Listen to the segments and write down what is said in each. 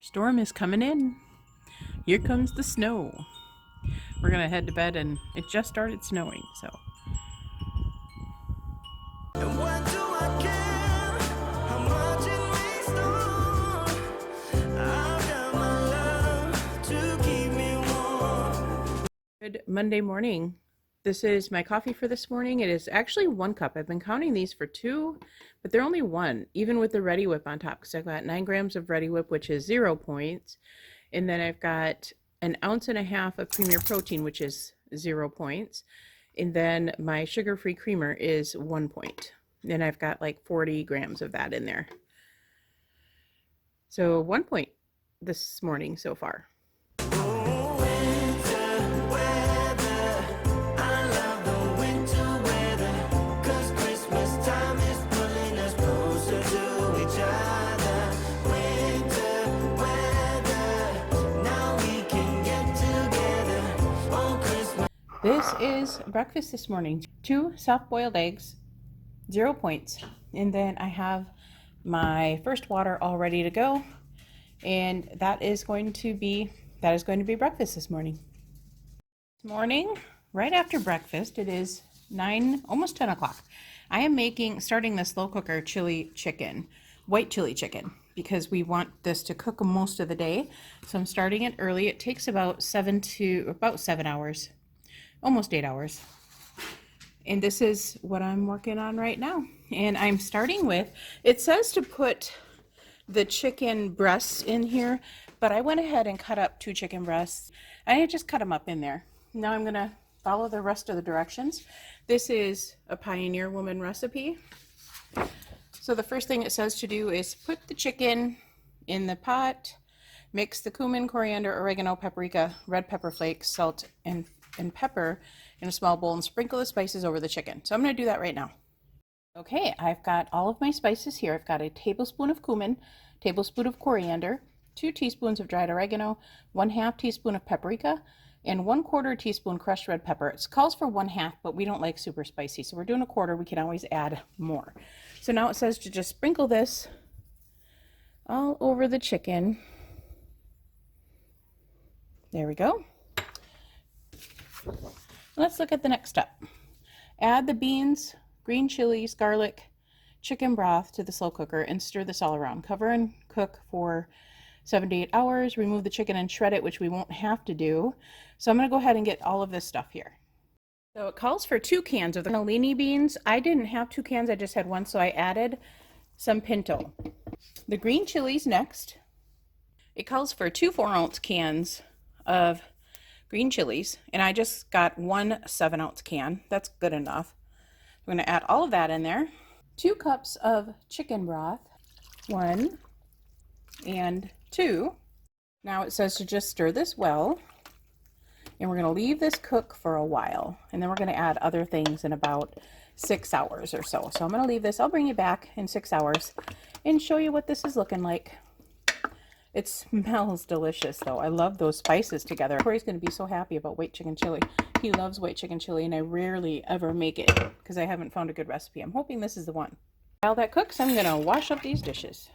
Storm is coming in. Here comes the snow. We're gonna head to bed and it just started snowing, so. And what do I care how much it may storm? I've got my love to keep me warm. Good Monday morning. This is my coffee for this morning. It is actually 1 cup. I've been counting these for 2, but they're only 1, even with the Ready Whip on top, because I've got 9 grams of Ready Whip, which is 0 points. And then I've got 1.5 ounces of Premier Protein, which is 0 points. And then my sugar-free creamer is 1 point. And I've got like 40 grams of that in there. So 1 point this morning so far. This is breakfast this morning. 2 soft-boiled eggs, 0 points. And then I have my first water all ready to go. And that is going to be breakfast this morning. This morning, right after breakfast, it is 9, almost 10 o'clock. I am starting the slow cooker chili chicken, white chili chicken, because we want this to cook most of the day. So I'm starting it early. It takes about 7 hours. Almost 8 hours. And this is what I'm working on right now. And I'm starting with, it says to put the chicken breasts in here, but I went ahead and cut up 2 chicken breasts. I just cut them up in there. Now I'm gonna follow the rest of the directions. This is a Pioneer Woman recipe. So the first thing it says to do is put the chicken in the pot, mix the cumin, coriander, oregano, paprika, red pepper flakes, salt, and pepper in a small bowl and sprinkle the spices over the chicken. So I'm going to do that right now. Okay, I've got all of my spices here. I've got a tablespoon of cumin, tablespoon of coriander, 2 teaspoons of dried oregano, 1/2 teaspoon of paprika, and 1/4 teaspoon crushed red pepper. It calls for 1/2, but we don't like super spicy, so we're doing 1/4. We can always add more. So now it says to just sprinkle this all over the chicken. There we go. Let's look at the next step. Add the beans, green chilies, garlic, chicken broth to the slow cooker and stir this all around. Cover and cook for 7 to 8 hours. Remove the chicken and shred it, which we won't have to do. So I'm going to go ahead and get all of this stuff here. So it calls for 2 cans of the cannellini beans. I didn't have 2 cans, I just had 1, so I added some pinto. The green chilies next. It calls for 2 4-ounce cans of green chilies, and I just got 1 7-ounce can. That's good enough. I'm going to add all of that in there. 2 cups of chicken broth, 1 and 2. Now it says to just stir this well, and we're going to leave this cook for a while, and then we're going to add other things in about 6 hours or so. So I'm going to leave this. I'll bring you back in 6 hours and show you what this is looking like. It smells delicious, though. I love those spices together. Corey's going to be so happy about white chicken chili. He loves white chicken chili, and I rarely ever make it because I haven't found a good recipe. I'm hoping this is the one. While that cooks, I'm going to wash up these dishes.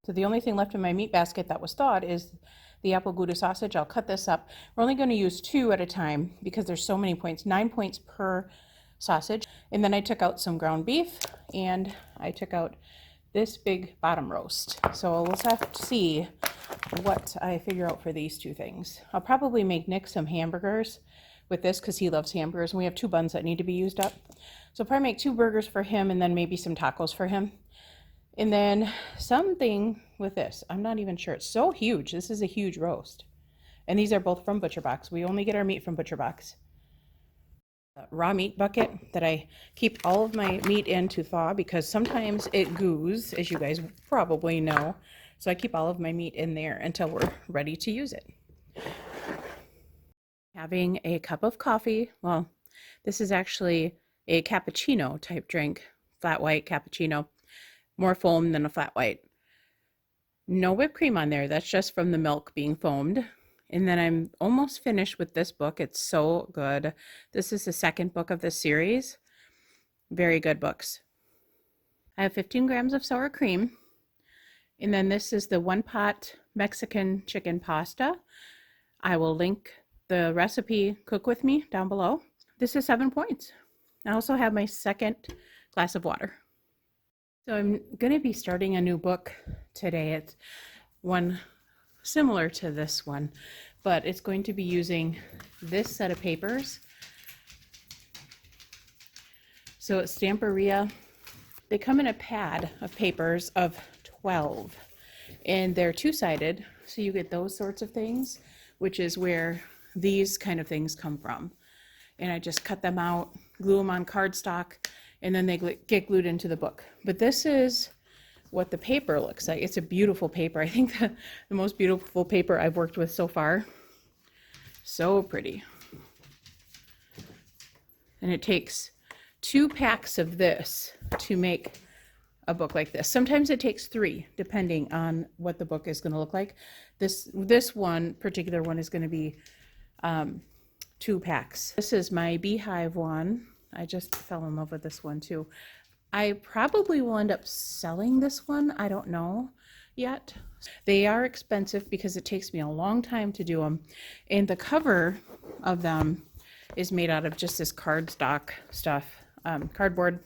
So the only thing left in my meat basket that was thawed is the apple Gouda sausage. I'll cut this up. We're only going to use 2 at a time because there's so many points, 9 points per sausage. And then I took out some ground beef, and I took out this big bottom roast. So we'll have to see what I figure out for these 2 things. I'll probably make Nick some hamburgers with this because he loves hamburgers, and we have 2 buns that need to be used up. So I'll probably make 2 burgers for him and then maybe some tacos for him. And then something with this. I'm not even sure. It's so huge. This is a huge roast. And these are both from Butcher Box. We only get our meat from Butcher Box. Raw meat bucket that I keep all of my meat in to thaw because sometimes it goos, as you guys probably know. So I keep all of my meat in there until we're ready to use it. Having a cup of coffee. Well, this is actually a cappuccino type drink, flat white cappuccino, more foam than a flat white. No whipped cream on there. That's just from the milk being foamed. And then I'm almost finished with this book. It's so good. This is the 2nd book of this series. Very good books. I have 15 grams of sour cream, And then this is the one pot Mexican chicken pasta. I will link the recipe, cook with me, down below. This is 7 points. I also have my second glass of water. So I'm going to be starting a new book today. It's one similar to this one, but it's going to be using this set of papers. So it's Stamperia. They come in a pad of papers of 12, and they're two-sided, so you get those sorts of things, which is where these kind of things come from. And I just cut them out, glue them on cardstock, and then they get glued into the book. But this is what the paper looks like. It's a beautiful paper. I think the most beautiful paper I've worked with so far. So pretty. And it takes 2 packs of this to make a book like this. Sometimes it takes 3, depending on what the book is going to look like. This one particular one is going to be 2 packs. This is my beehive one. I just fell in love with this one too. I probably will end up selling this one. I don't know yet. They are expensive because it takes me a long time to do them. And the cover of them is made out of just this cardstock stuff, cardboard.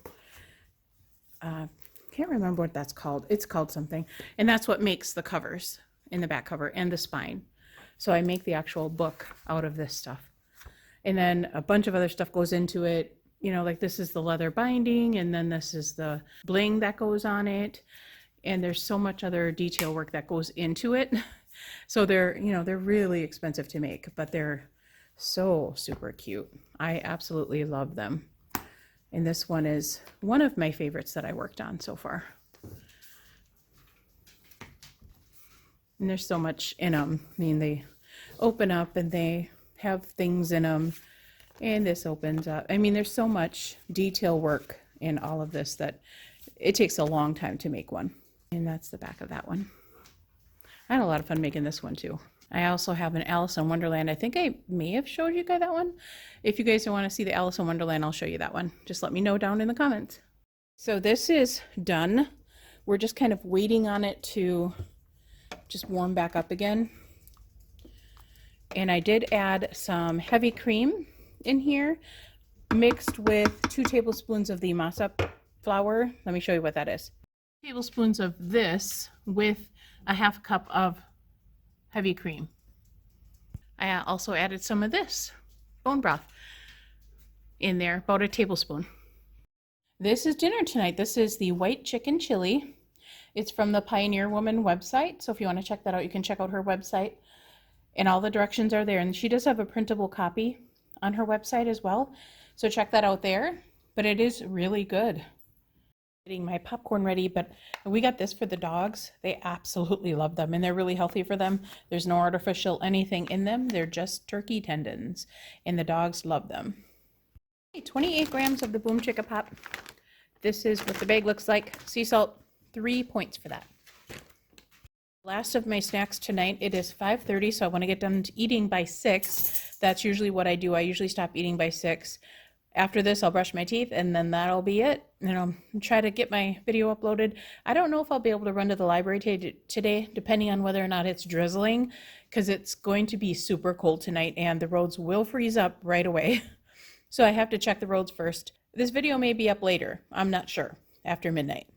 Can't remember what that's called. It's called something. And that's what makes the covers in the back cover and the spine. So I make the actual book out of this stuff. And then a bunch of other stuff goes into it. You know, like this is the leather binding, and then this is the bling that goes on it. And there's so much other detail work that goes into it. So they're, you know, they're really expensive to make, but they're so super cute. I absolutely love them. And this one is one of my favorites that I worked on so far. And there's so much in them. I mean, they open up and they have things in them. And this opens up. I mean, there's so much detail work in all of this that it takes a long time to make one. And that's the back of that one. I had a lot of fun making this one too. I also have an Alice in Wonderland. I think I may have showed you guys that one. If you guys don't want to see the Alice in Wonderland, I'll show you that one. Just let me know down in the comments. So this is done. We're just kind of waiting on it to just warm back up again. And I did add some heavy cream in here mixed with 2 tablespoons of the masa flour. Let me show you what that is. Tablespoons of this with a 1/2 cup of heavy cream. I also added some of this bone broth in there, about 1 tablespoon. This is dinner tonight. This is the white chicken chili. It's from the Pioneer Woman website. So if you want to check that out, you can check out her website. And all the directions are there. And she does have a printable copy on her website as well. So check that out there. But it is really good. Getting my popcorn ready, but we got this for the dogs. They absolutely love them, and they're really healthy for them. There's no artificial anything in them. They're just turkey tendons, and the dogs love them. 28 grams of the Boom Chicka Pop. This is what the bag looks like. Sea salt, 3 points for that. Last of my snacks tonight. It is 5:30, so I want to get done eating by 6. That's usually what I do. I usually stop eating by 6. After this, I'll brush my teeth, and then that'll be it. And I'll try to get my video uploaded. I don't know if I'll be able to run to the library today, depending on whether or not it's drizzling, because it's going to be super cold tonight, and the roads will freeze up right away. So I have to check the roads first. This video may be up later. I'm not sure. After midnight.